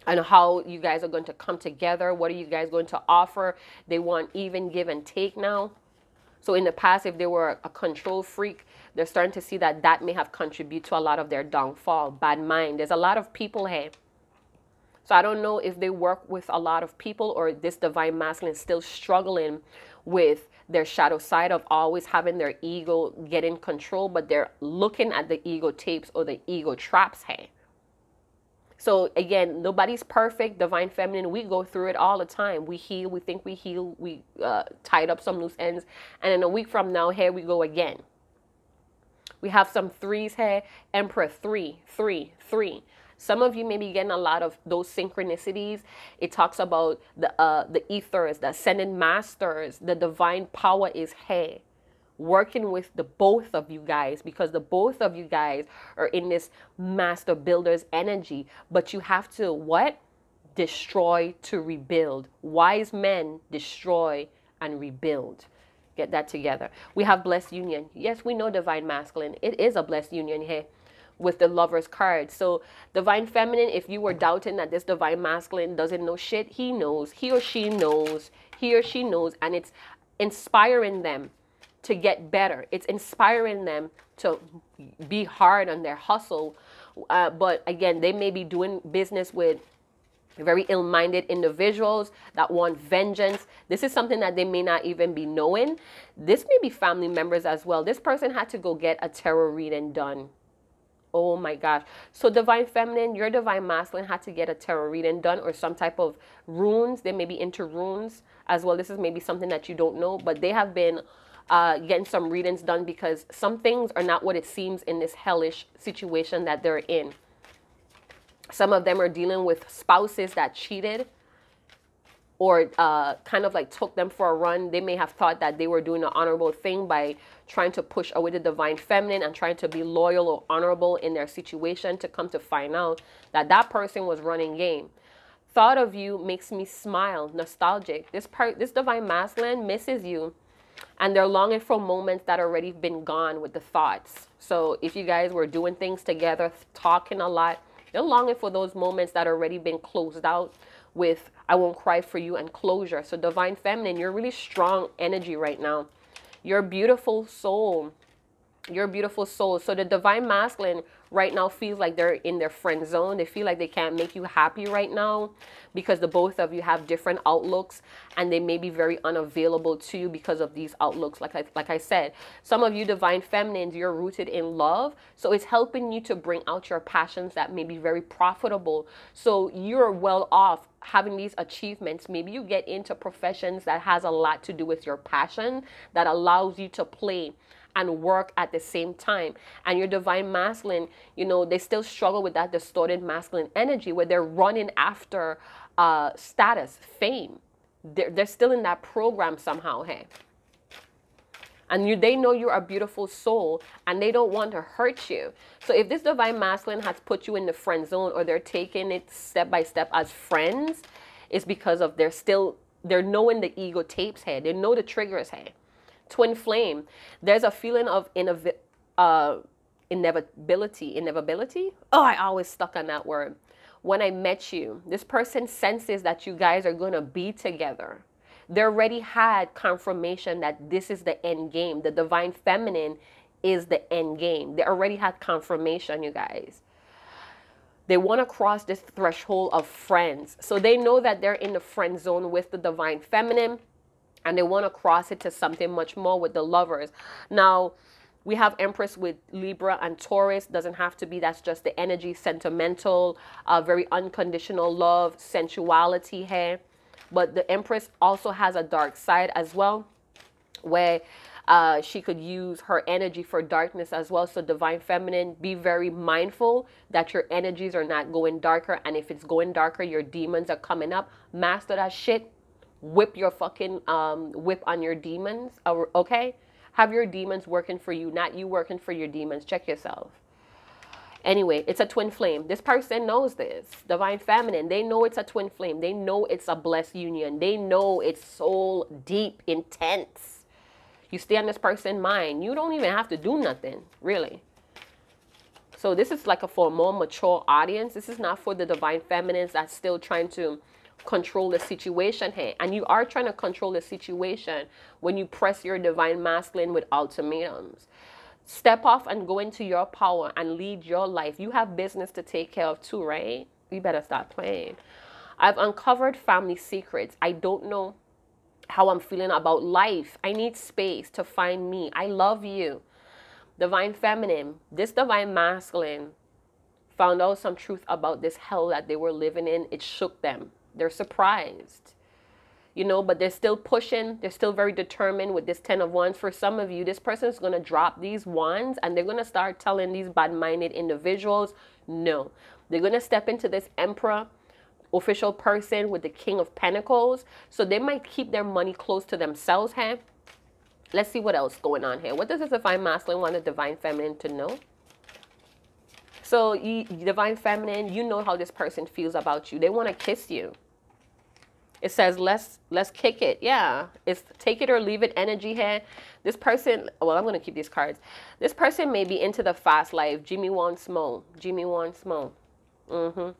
and how you guys are going to come together. What are you guys going to offer? They want even give and take now. So in the past, if they were a control freak, they're starting to see that that may have contributed to a lot of their downfall. Bad mind. There's a lot of people here. So I don't know if they work with a lot of people, or this divine masculine is still struggling with their shadow side of always having their ego get in control, but they're looking at the ego tapes or the ego traps here. So again, nobody's perfect. Divine feminine, we go through it all the time. We heal, we think we heal, we tied up some loose ends, and in a week from now, here we go again. We have some 3s here. Emperor, 3, 3, 3. Some of you may be getting a lot of those synchronicities. It talks about the ethers, the ascended masters, the divine power is here, working with the both of you guys, because the both of you guys are in this master builder's energy. But you have to what? Destroy to rebuild. Wise men destroy and rebuild. Get that together. We have blessed union. Yes, we know divine masculine. It is a blessed union here. with the Lovers card. So divine feminine, if you were doubting that this divine masculine doesn't know shit, he knows. He or she knows. He or she knows. And it's inspiring them to get better. It's inspiring them to be hard on their hustle. But again, they may be doing business with very ill-minded individuals that want vengeance. This is something that they may not even be knowing. This may be family members as well. This person had to go get a tarot reading done. Oh my gosh. So divine feminine, your divine masculine had to get a tarot reading done, or some type of runes. They may be into runes as well. This is maybe something that you don't know, but they have been getting some readings done, because some things are not what it seems in this hellish situation that they're in. Some of them are dealing with spouses that cheated, or kind of like took them for a run. They may have thought that they were doing an honorable thing by trying to push away the divine feminine and trying to be loyal or honorable in their situation, to come to find out that that person was running game. Thought of you makes me smile, nostalgic. This divine masculine misses you, and they're longing for moments that already been gone with the thoughts. So if you guys were doing things together, talking a lot, they're longing for those moments that already been closed out with I won't cry for you and closure. So divine feminine, you're really strong energy right now. You're a beautiful soul. You're a beautiful soul. So the divine masculine right now feels like they're in their friend zone. They feel like they can't make you happy right now, because the both of you have different outlooks, and they may be very unavailable to you because of these outlooks. Like I said, some of you divine feminines, you're rooted in love. So it's helping you to bring out your passions that may be very profitable. So you're well off having these achievements. Maybe you get into professions that has a lot to do with your passion, that allows you to play and work at the same time. And your divine masculine, you know, they still struggle with that distorted masculine energy where they're running after status, fame. They're still in that program somehow, hey. And they know you're a beautiful soul, and they don't want to hurt you. So if this divine masculine has put you in the friend zone, or they're taking it step by step as friends, it's because of they're knowing the ego tapes, hey. They know the triggers, hey. Twin flame, there's a feeling of inevitability. Oh, I always stuck on that word. When I met you, this person senses that you guys are going to be together. They already had confirmation that this is the end game. The divine feminine is the end game. They already had confirmation, you guys. They want to cross this threshold of friends. So they know that they're in the friend zone with the divine feminine, and they want to cross it to something much more with the lovers. Now, we have Empress with Libra and Taurus. Doesn't have to be. That's just the energy, sentimental, very unconditional love, sensuality here. But the Empress also has a dark side as well, where she could use her energy for darkness as well. So divine feminine, be very mindful that your energies are not going darker. And if it's going darker, your demons are coming up. Master that shit. Whip your fucking whip on your demons, okay? Have your demons working for you, not you working for your demons. Check yourself. Anyway, it's a twin flame. This person knows this. Divine feminine, they know it's a twin flame. They know it's a blessed union. They know it's soul deep, intense. You stay on this person's mind. You don't even have to do nothing, really. So this is like for a more mature audience. This is not for the divine feminines that's still trying to control the situation here. And you are trying to control the situation when you press your divine masculine with ultimatums. Step off and go into your power and lead your life. You have business to take care of too, right? You better start playing. I've uncovered family secrets. I don't know how I'm feeling about life. I need space to find me. I love you. Divine feminine, this divine masculine found out some truth about this hell that they were living in. It shook them. They're surprised, you know, but they're still pushing. They're still very determined with this 10 of Wands. For some of you, this person is going to drop these wands, and they're going to start telling these bad-minded individuals, no. They're going to step into this Emperor, official person with the King of Pentacles. So they might keep their money close to themselves here. Let's see what else going on here. What does this divine masculine want the divine feminine to know? So divine feminine, you know how this person feels about you. They want to kiss you. It says let's kick it. Yeah, it's take it or leave it energy here. This person, well, I'm gonna keep these cards. This person may be into the fast life. Jimmy wants smoke. Jimmy wants smoke. All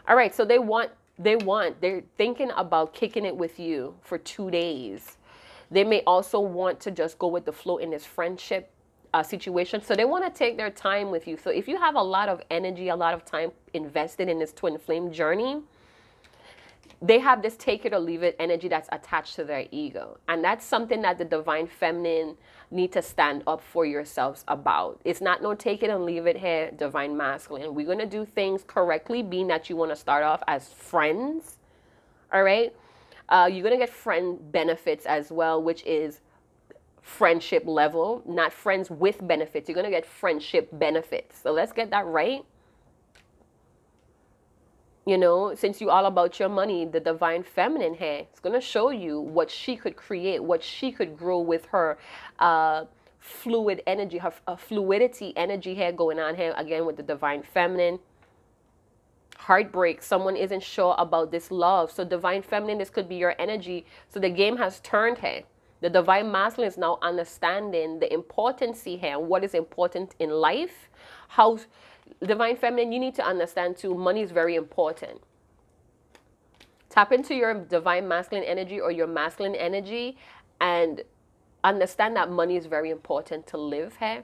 right, so they're thinking about kicking it with you for 2 days. They may also want to just go with the flow in this friendship situation. So they want to take their time with you. So if you have a lot of energy, a lot of time invested in this twin flame journey, they have this take it or leave it energy that's attached to their ego. And that's something that the divine feminine need to stand up for yourselves about. It's not no take it and leave it here, divine masculine. We're going to do things correctly, being that you want to start off as friends. All right. You're going to get friend benefits as well, which is friendship level, not friends with benefits. You're going to get friendship benefits. So let's get that right. You know, since you all about your money, the divine feminine here is going to show you what she could create, what she could grow with her fluid energy, her fluidity energy here going on here again with the divine feminine. Heartbreak, someone isn't sure about this love. So divine feminine, this could be your energy. So the game has turned here. The divine masculine is now understanding the importance here, what is important in life, how divine feminine, you need to understand too, money is very important. Tap into your divine masculine energy or your masculine energy and understand that money is very important to live here.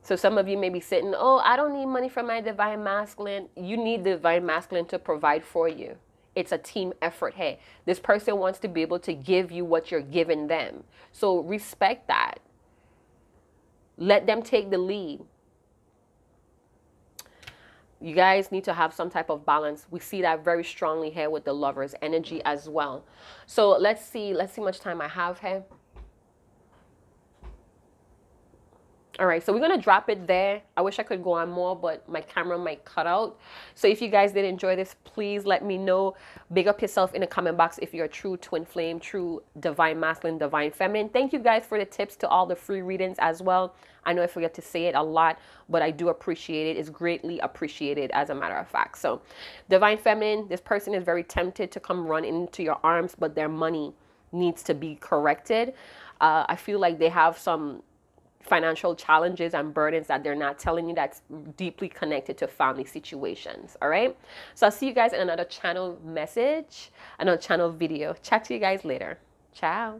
So some of you may be sitting, oh, I don't need money from my divine masculine. You need the divine masculine to provide for you. It's a team effort here. This person wants to be able to give you what you're giving them. So respect that. Let them take the lead. You guys need to have some type of balance. We see that very strongly here with the Lover's energy as well. So let's see how much time I have here. All right, so we're going to drop it there. I wish I could go on more, but my camera might cut out. So if you guys did enjoy this, please let me know. Big up yourself in the comment box if you're a true twin flame, true divine masculine, divine feminine. Thank you guys for the tips to all the free readings as well. I know I forget to say it a lot, but I do appreciate it. It's greatly appreciated, as a matter of fact. So divine feminine, this person is very tempted to come run into your arms, but their money needs to be corrected. I feel like they have some financial challenges and burdens that they're not telling you that's deeply connected to family situations. All right. So I'll see you guys in another channel message, another channel video. Chat to you guys later. Ciao.